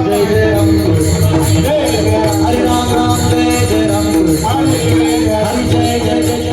जय जय राम कृष्ण हरे राम राम जय जय राम कृष्ण हरे जय जय जय जय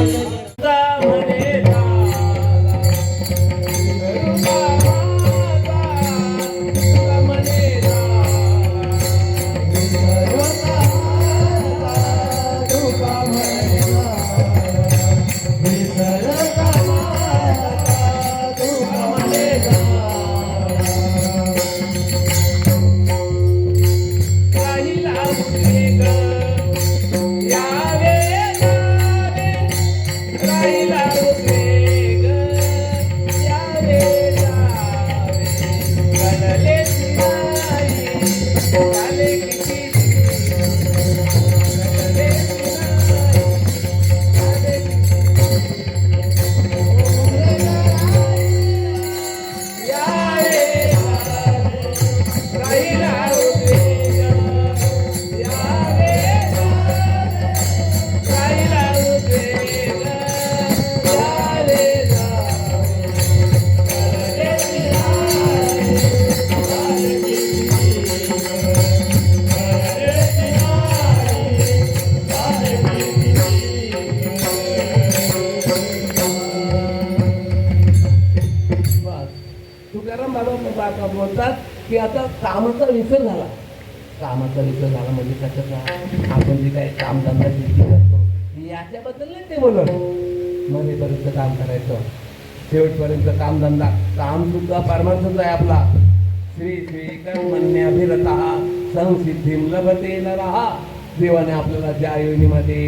बोलतात की आता कामाचा विसर झाला. कामाचा विसर झाला म्हणजे कशाचा? आपण जे काही कामधंदा शेती करतो याच्याबद्दल नाही ते बोलत. मरेपर्यंत काम करायचं, शेवटपर्यंत कामधंदा. काम सुद्धा परमार्थच आहे आपला. श्री श्री कर्मण्यभिरतः संसिद्धिं लभते नरः. देवाने आपल्याला ज्या योनीमध्ये,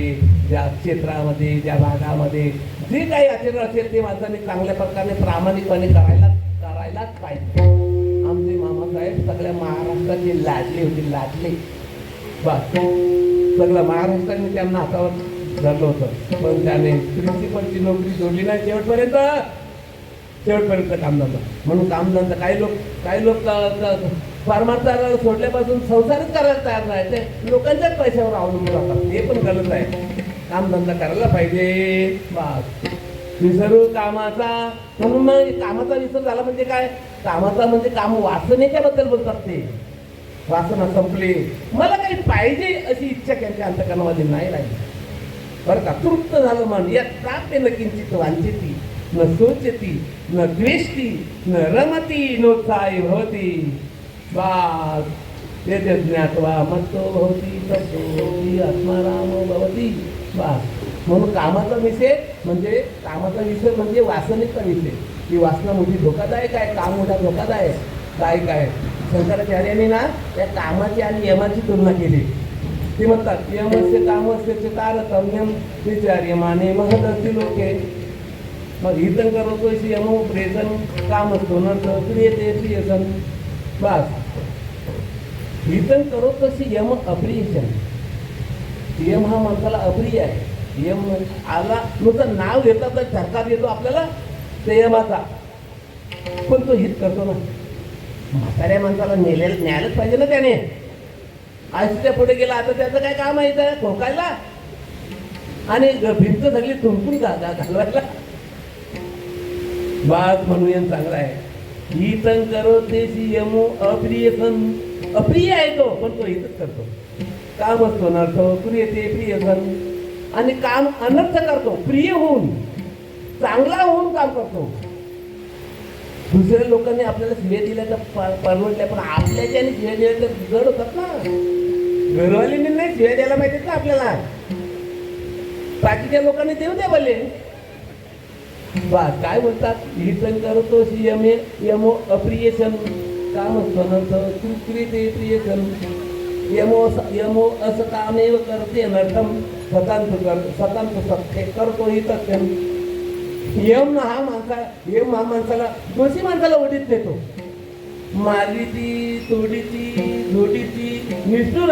ज्या क्षेत्रामध्ये, ज्या भागामध्ये जे काही आचरण असेल ते माणसाने चांगल्या प्रकारे प्रामाणिकपणे करायलाच पाहिजे. आमचे मामासाहेब सगळ्या महाराष्ट्राचे लाडले होते, लाडले. बस सगळं महाराष्ट्राने त्यांना हातावर धरलं होतं. पण त्याने प्रिन्सिपलची नोकरी सोडली नाही शेवटपर्यंत कामधंदा. म्हणून कामधंदा काही लोक परमार्थाला सोडल्यापासून संसारच करायला तयार नाही. ते लोकांच्याच पैशावर अवलंबून राहतात. हे पण गलत आहे. कामधंदा करायला पाहिजे. बस विसरू कामाचा. म्हणून मग कामाचा विसर झाला म्हणजे काय? कामाचा म्हणजे काम वासनेच्या बद्दल बोलतात. ते वासना संपली, मला काही पाहिजे अशी इच्छा त्यांच्या अंतकरणामध्ये नाही राहिली. बरं का? तृप्त झालं मन. या प्राप्ते न किंचित वांछिती न शोचती न द्वेष्टी न रमती नोत्साही भवती. बास ते ज्ञात्वा मत्तो भवती तत्तो आत्माराम भवती. बास म्हणून कामाचा विषय म्हणजे वासनेचा विषय. ही वासना मोठी धोकादायक आहे. काम मोठा धोकादायक काय शंकराचार्यांनी ना त्या कामाची आणि यमाची तुलना केली. ते म्हणतात यमस्य कामस्य तारतम्यम विचार्यमाने महदस्ति लोके. मग हितन करोतो यमो प्रेसन कामस्तो नर्थ क्रियते प्रियसन. बस हितन करोतो यम अप्रियसन. यम हा माणसाला अप्रिय आहे. यम आला नुसतं नाव घेतात तर झटका येतो आपल्याला ते यमाचा. पण तो हित करतो ना. म्हाताऱ्या माणसाला न्यायलाच पाहिजे ना त्याने. आयुष्याच्या पुढे गेला आता त्याचं काय काम आहे इथं ठोकायला आणि भिंत सगळी थुंकून घालवायला. बात म्हणून चांगला आहे. हितन करो तेशी यमो अप्रियसन. अप्रिय आहे तो पण तो हितच करतो. काम असतो नर्थ क्रियते प्रियसन. आणि काम अनर्थ करतो. प्रिय होऊन चांगला होऊन काम करतो. दुसऱ्या लोकांनी आपल्याला शिव्या दिल्या तर परवडल्या, पण आपल्याच्याने शिव्या दिल्या तर जड होतात ना. घरवाल्यांनी नाही शिव्या द्यायला माहितीत ना आपल्याला. बाकीच्या लोकांनी देऊ द्या भले. बा काय बोलतात? हितन करतो यमो अप्रियसन. काम नर्थ क्रियते प्रियसन. यमो असं कामेव करते अनर्थम सतांत सत्य करतो हितत्यम. यम हा माणसाला दोषी माणसाला ओढीत नेतो. मारलीची तोडीची झोडीची निष्ठुर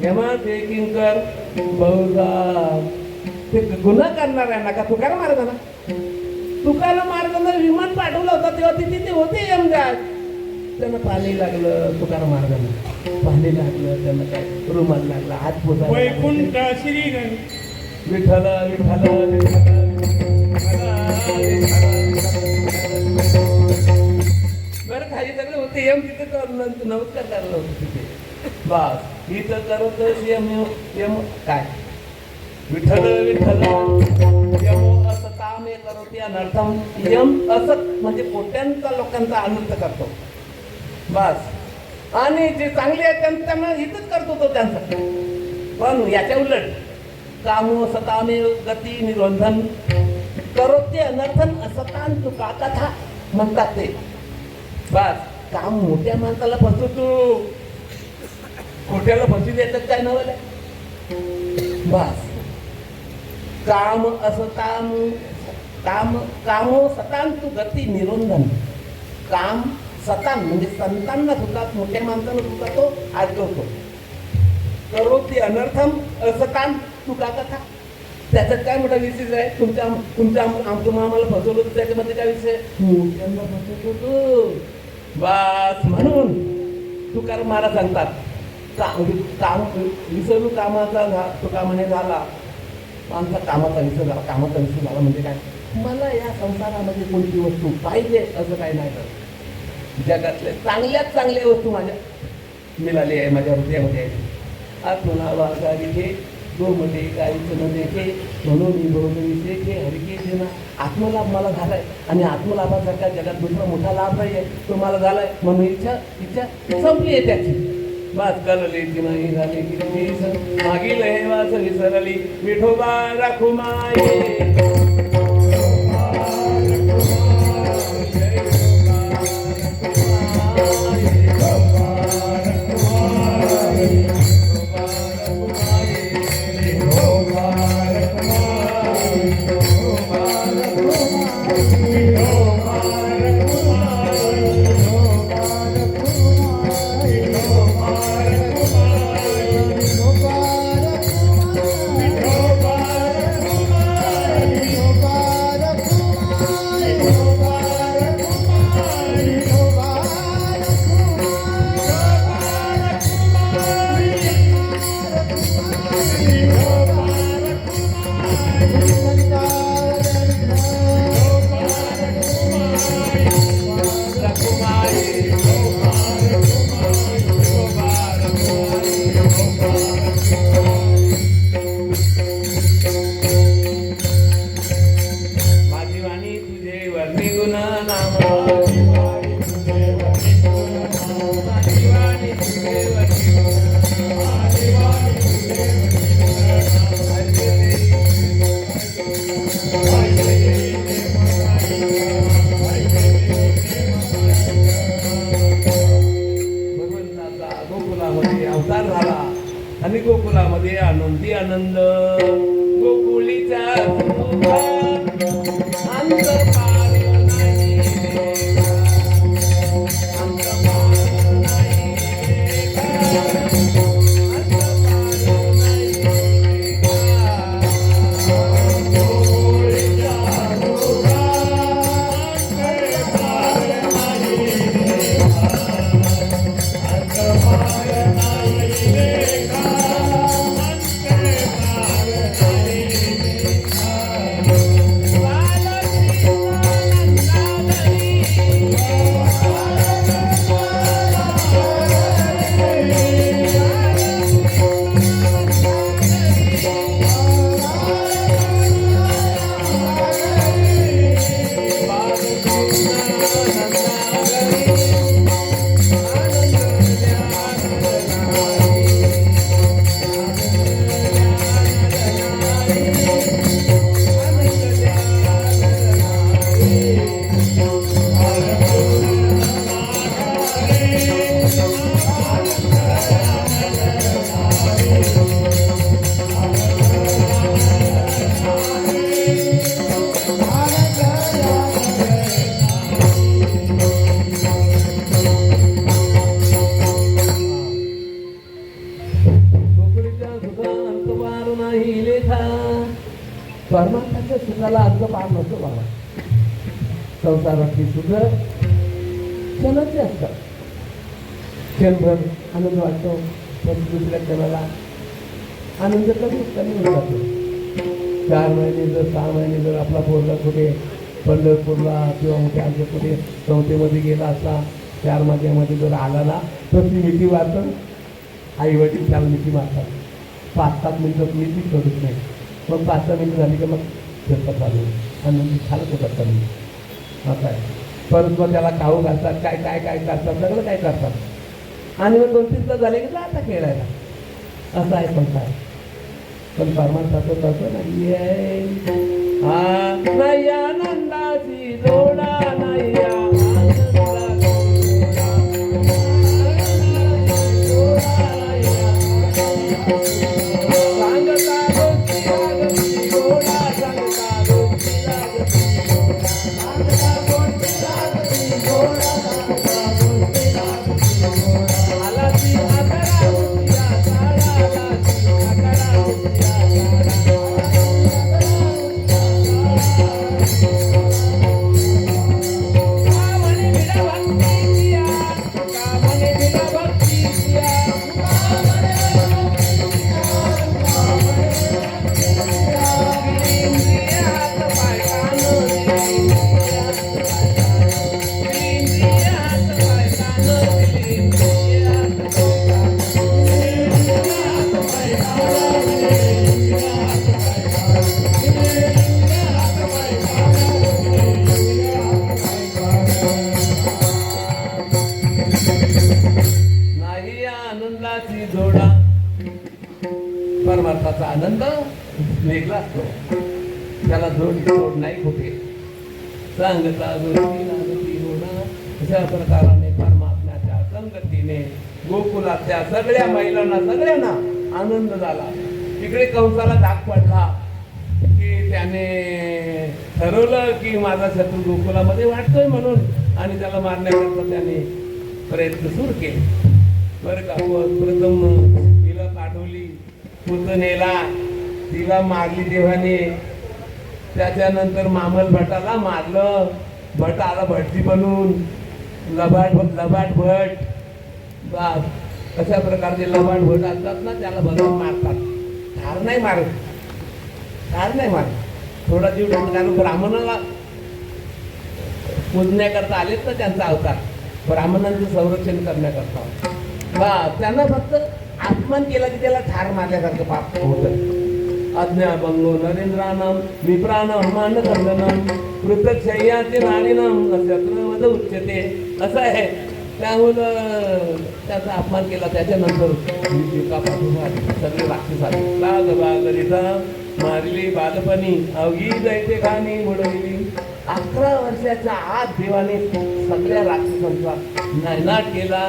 यमाचे किंकर बहुधा. ते गुन्हा करणार आहे ना का तुकाराम महाराजांना विमान पाठवलं होतं तेव्हा तिथे होते यमराज. त्यांना पाणी लागलं. तुकाराम महाराजांना पाणी लागलं. त्यांना काय रुमाल लागला. हात पोसा. वैकुंठ श्री विठ्ठल विठ्ठल बरं खाली सगळं होते यम तिथे नमस्कार करायला होतं तिथे बस इथं करत यम यम काय विठ्ठल विठ्ठल यम असं तामे करत अनर्थम यम असं म्हणजे कोट्यांचा लोकांचा अनर्थ करतो बस आणि जे चांगले आहेत त्यांना हितच करतो तो त्यांचा पण याच्या उलट कामो सतामे गती निरोधन करोते अनर्थन असतान तुका कथा म्हणतात ते बस काम मोठ्या माणसाला फसवतो खोट्याला फसू देतात काय नवले बस काम असतान कामो सतान तू गती निरोधन काम सतान म्हणजे संतांना सुद्धा मोठ्या माणसाला सुद्धा तो आजवतो करोते अनर्थम असतान तुका कथा त्याच्यात काय मोठा विशेष आहे तुमच्या आमचं मामाला फसवलं होतं त्याच्यामध्ये काय विषय मोठ्यांना फसवतो बस म्हणून तुकाराम महाराज सांगतात काम विसरू कामाचा तुका म्हणे झाला आमचा कामाचा विसर झाला कामाचा विसर झाला म्हणजे काय मला या संसारामध्ये कोणती वस्तू पाहिजे असं काही नाही तर जगातले चांगल्यात चांगल्या वस्तू माझ्या मिळाली आहे माझ्या हृदयामध्ये आत्मना वागारी घे दो मध्ये काहीच न देखे म्हणून मी बहुविषय घे हरिके देना आत्मलाभ मला झालाय आणि आत्मलाभासारखा जगात दुसरा मोठा लाभ नाही आहे तो मला झालाय म्हणून इच्छा संपली आहे त्याची बस कळली की नाही झाली की मागील हे वाच विसरली विठोबा राखू माये अवतार झाला आणि गोकुलामध्ये आनंदी आनंद गोकुळीचा अंत पार नाही अंत पार परमात्म्याच्या सुखाला अंत पार नसतो बाबा. संसारातली सुख क्षणाची असतात. क्षणभर आनंद वाटतो पण दुसऱ्या क्षणाला आनंद कमी होऊन जातो. 4 महिने जर 6 महिने जर आपला पोरगा कुठे पंढरपूरला किंवा मोठ्या आमच्या कुठे संस्थेमध्ये गेला असला 4 महिन्यामध्ये जर आला ना तर ती मिठी मारतं. आई वडील त्याला मिठी मारतात. 5-7 मिनिटं मिठी सोडत नाही. मग 5-6 मिनिटं झाली की मग फिरतात चालू आणि खालच होतात चालू. असं आहे. परत मग त्याला खाऊ घालतात, काय काय काय करतात, सगळं काय करतात. आणि मग 2-3 तास झाले की आता खेळायला. असं आहे संसार. पण परमार्थाचं तसं नाही आहे. नाही आनंदाची जोडा, नाही जोडा. परमार्थाचा आनंद वेगळा असतो. त्याला जोड नाही कुठे. सांगता जोडी लागती होणं. अशा प्रकाराने परमात्म्याच्या संगतीने गोकुलातल्या सगळ्या महिलांना सगळ्यांना आनंद झाला. तिकडे कंसाला धाक पडला की त्याने ठरवलं की माझा शत्रू गोकुलामध्ये वाटतोय म्हणून आणि त्याला मारण्याकरता त्याने प्रयत्न सुरू केले. बरं का. प्रथम तिला पाठवली पुतनेला, तिला मारली देवाने. त्याच्यानंतर मामल भटाला मारलं. भट आला भटजी बनून. लबाड भट. अशा प्रकारचे लबाड भट असतात ना, त्याला बनवून मारतात. ठार नाही मारत. थोडा जीव ठेवून. कारण ब्राह्मणाला पूजण्याकरता आलेत ना त्यांचा अवतार. ब्राह्मणांचं संरक्षण करण्याकरता. त्यांना फक्त अपमान केला की त्याला ठार मारल्यासारखं पाप होतं. अज्ञाभंगो नरेंद्रानाम विप्राणाम मानदंडनम पृथक शय्याचे राणीनाम शत्रवध उच्यते. असं आहे. त्यामुळं त्याचा अपमान केला. त्याच्यानंतर सगळे राक्षस आले. मारली बालपणी अवघी दैते खाणी मुडविली. 11 वर्षाच्या आत देवाने सगळ्या राक्षसांचा नायनाट केला.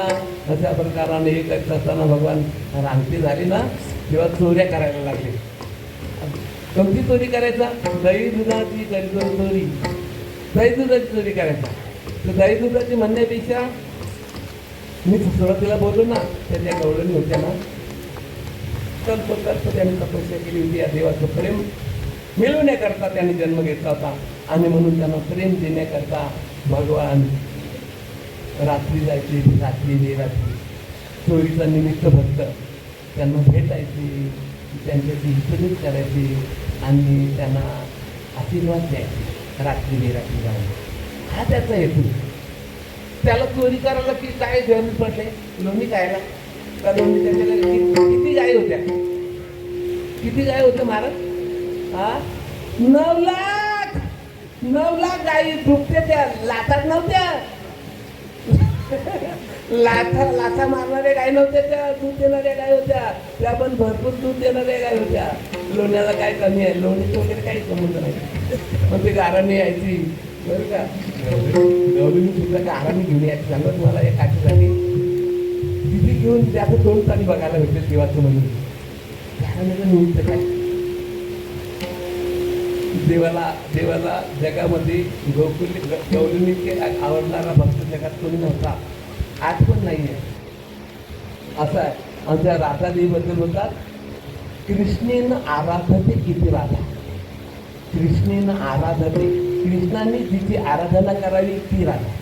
अशा प्रकाराने हे करत असताना भगवान रांगती झाली ना, तेव्हा चोऱ्या करायला लागले. कोणती चोरी करायचा? दही दुधाची चोरी. दही दुधाची चोरी करायचा. तर दही दुधाची म्हणण्यापेक्षा मी सुरुवातीला बोललो ना, त्याच्या गवळणी होत्या ना, कल्प त्याने तपस्या केली होती. या देवाचं प्रेम मिळवण्याकरता त्याने जन्म घेतला होता. आणि म्हणून त्यांना प्रेम देण्याकरता भगवान रात्री जायचे. रात्री बेरात्री चोरीचा निमित्त भक्त त्यांना भेटायचे, त्यांच्याशी हितगुज करायचे आणि त्यांना आशीर्वाद द्यायचे रात्री बेरात्री जाऊन. हा त्याचा हेतू. त्याला चोरी करायला की काय गरज पडले? लोणी खायला का? लोणी त्याच्याकडे किती गाय होत्या? महाराज? 9 लाख गायी दुभत्या. त्या लाथात नव्हत्या. लाथा मारणाऱ्या गाय नव्हत्या. त्या दूध देणाऱ्या गाय होत्या. त्या पण भरपूर दूध देणाऱ्या गाय होत्या. लोण्याला काय कमी आहे? लोणीचं वगैरे काही संबंध नाही. पण ते गाराने यायची. बरं का. गवळणी सुद्धा गाराने घेऊन यायची. सांगत मला या काठीसाठी तिथे घेऊन त्याचं दोन तारी बघायला भेटेल देवाचं म्हणून. गाराण्याचं निमित्त काय? देवाला जगामध्ये गवळणी आवडणारा भक्त जगात कोणी नव्हता. आज पण नाही आहे. असं आहे. आमच्या राधादेवीबद्दल बोलतात, कृष्णेन आराधते किती राधा. कृष्णेन आराधते. कृष्णाने जिची आराधना करावी ती राधा.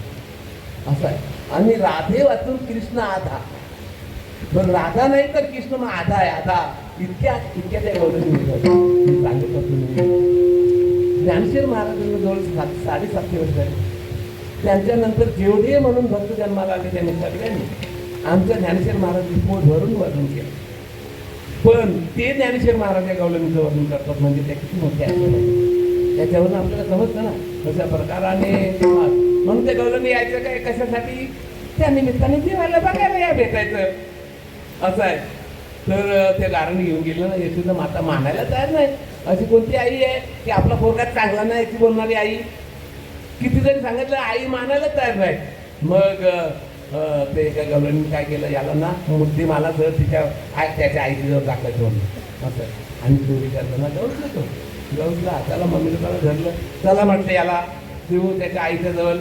असं आहे. आणि राधे वाचून कृष्ण आधा. पण राधा नाही तर कृष्ण मग आधा आहे. आधा इतक्या त्या गवळणी सांगत होतो. ज्ञानेश्वर महाराजांना जवळ 750 वर्ष झाली. त्यांच्यानंतर जेवढे म्हणून भक्त जन्माला आले त्यांनी सगळ्यांनी आमच्या ज्ञानेश्वर महाराज पोट भरून वर्णन केलं. पण ते ज्ञानेश्वर महाराज या गवळणीचं वर्णन करतात म्हणजे त्या किती मोठे आहे त्याच्यावरून आपल्याला समजतं ना कशा प्रकाराने. म्हणून ते गवळणी यायचं काय कशासाठी, त्या निमित्ताने जेवायला बघायला या भेटायचं असं आहे. तर ते गारण घेऊन गेलं ना, यशोदा माता मानायला तयार नाही. अशी कोणती आई आहे की आपला पोरगा चांगला नाही याची बोलणारी आई. किती जरी सांगितलं आई मानायला तयार नाही. मग ते एका गवळणीने काय केलं, याला ना मुद्देमाला सर त्याच्या आईजवळ दाखवायचं म्हणून असं. आणि चोरी करताना गवसला त्याला मम्मीला त्याला धरलं. चला म्हटलं याला देऊ त्याच्या आईच्या जवळ.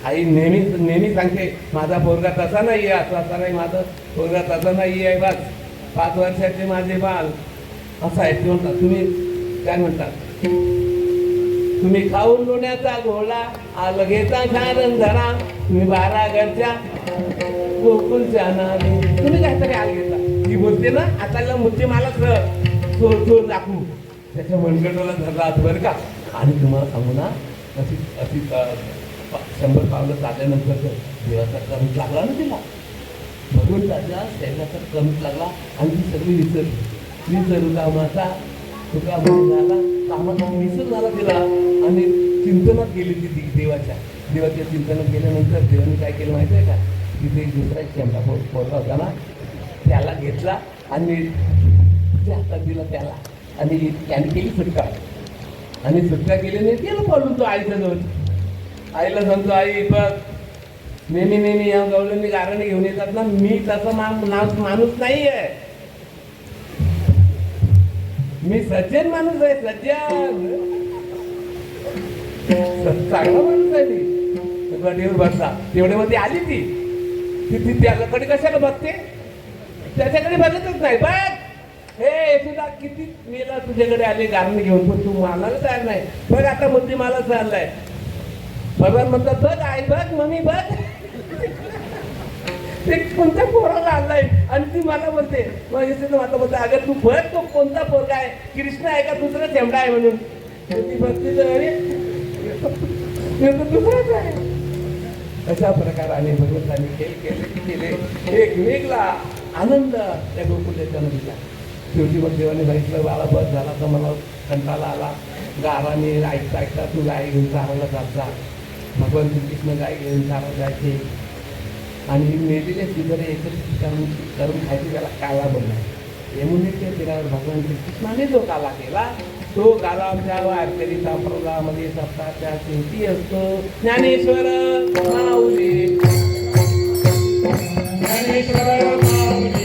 आई नेहमी सांगते माझा पोरगा तसा नाही आहे, असा नाही, माझा पोरगा तसा नाही आहे, बस 5 वर्षाचे माझे बाल असं आहे. ते म्हणतात तुम्ही काय म्हणतात, तुम्ही खाऊन लोण्याचा घोळा आलं घेता छान धरा, तुम्ही 12 घरच्या गोकुलच्या नावे तुम्ही काहीतरी आल घेता. ही बोलते ना आता मुद्दे मला चोर दाखवू त्याच्या मनगटाला धरला बरं का. आणि तुम्हाला सांगू ना अशी 100 पावलं चालल्यानंतर देवाचा कमीच लागला ना तिला. भगवंताच्या शरीराचा कमीच लागला आणि ती सगळी विसरू कामाचा तुका झाला, कामाचा विसर झाला तिला. आणि चिंतनात गेली ती देवाच्या चिंतनात गेल्यानंतर देवाने काय केलं माहिती आहे का, तिथे एक दुसरा एक शेंबा पोरगा होता ना, त्याला घेतला आणि त्या हातात दिला त्याला. आणि त्याने केली सुटका. आणि सुटका केल्याने गेलं पडून तो आईच्या जवळ. आईला सांगतो आई बघ नेहमी या गवळणी गाराने घेऊन येतात ना, मी तसं माणूस नाही आहे, मी सज्जन माणूस आहे, सज्जन चांगला माणूस आहे. मी गडीवर बसला तेवढ्यामध्ये आली ती त्याच्याकडे कशाला बघते, त्याच्याकडे बघतच नाही. बघ हे तुला किती वेळा तुझ्याकडे आले गारण घेऊन पण तू मानायला तयार नाही. बघ आता मुद्दे मला चाललाय. भगवान म्हणतात बघ आई बघ मम्मी बघ ते कोणत्या पोराला आणलाय. आणि ती मला बोलते माता बोलते अगं तू बघ तो कोणता पोरगा आहे, कृष्ण आहे का दुसरा चेमडा आहे म्हणून. ती बघते दुसराच आहे. अशा प्रकाराने भगवंतांनी केले एक वेगळा आनंद त्या गोकुळाच्या नदीला. शेवटी मग देवाने बघितलं बाळा बस झाला तर मला कंटाळा आला. गाराने ऐकता तू गाय घेऊन चारायला जात जा. भगवान श्रीकृष्ण गाय घेऊन चारायला जायचे आणि मेलेले तिकडे एकत्रित करून खायचे, त्याला काला बोलला. यमुनेच्या तीरावर भगवान श्रीकृष्णाने जो काला केला तो काला आमच्या वारकरी संप्रदायामध्ये सप्ताहाच्या शेवटी असतो. ज्ञानेश्वर माऊली ज्ञानेश्वर माऊली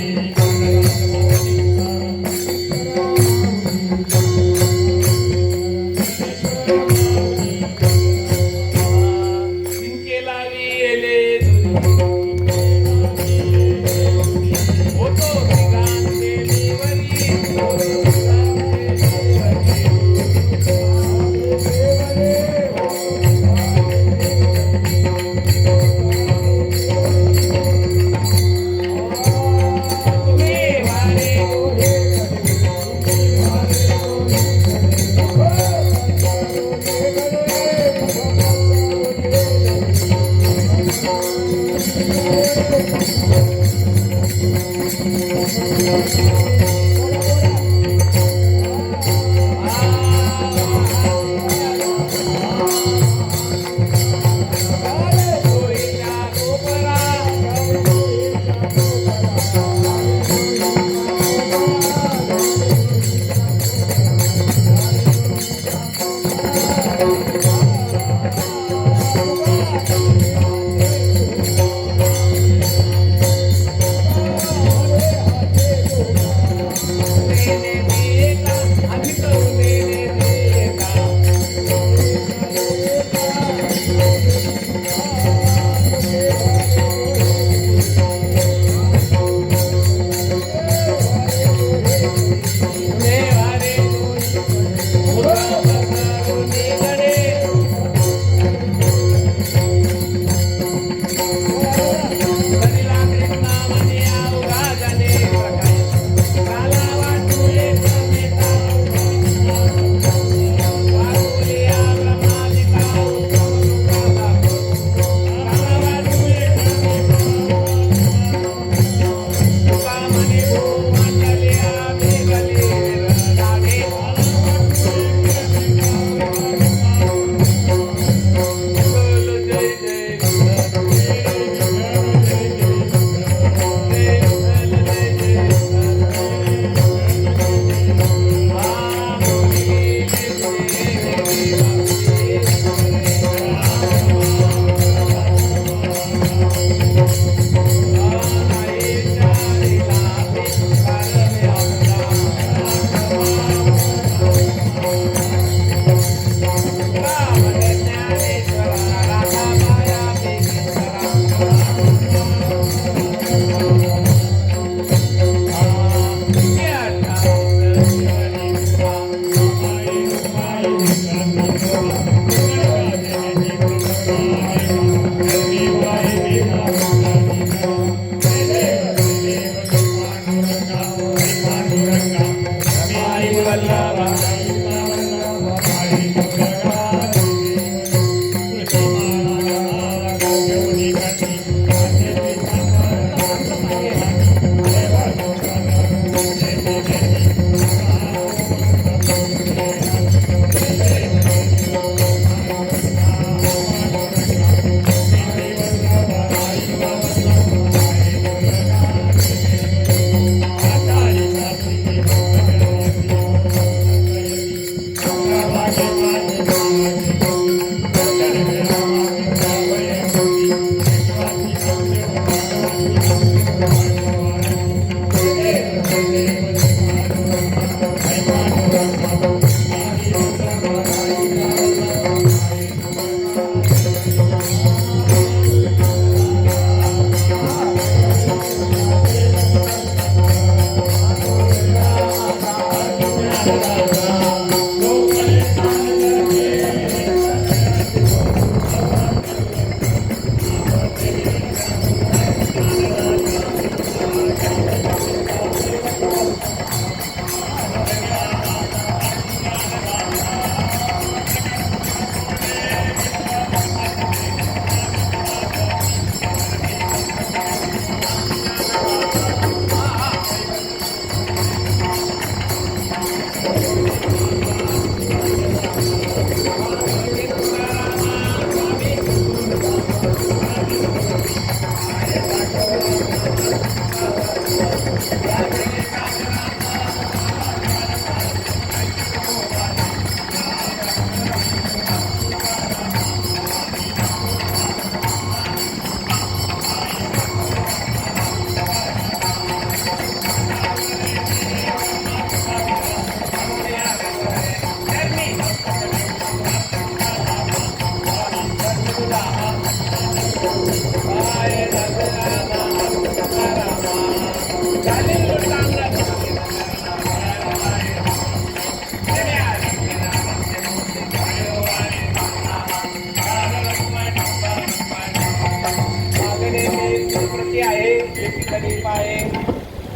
प्रती आहे एक गणित आहे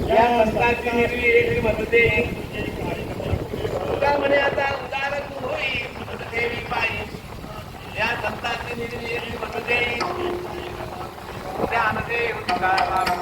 या संतांची निर्वी एक म्हणते तुका म्हणे आता उदार तू होई देवी पायी या संतांची निर्वी एक म्हणते ज्ञानदेव तुकाराम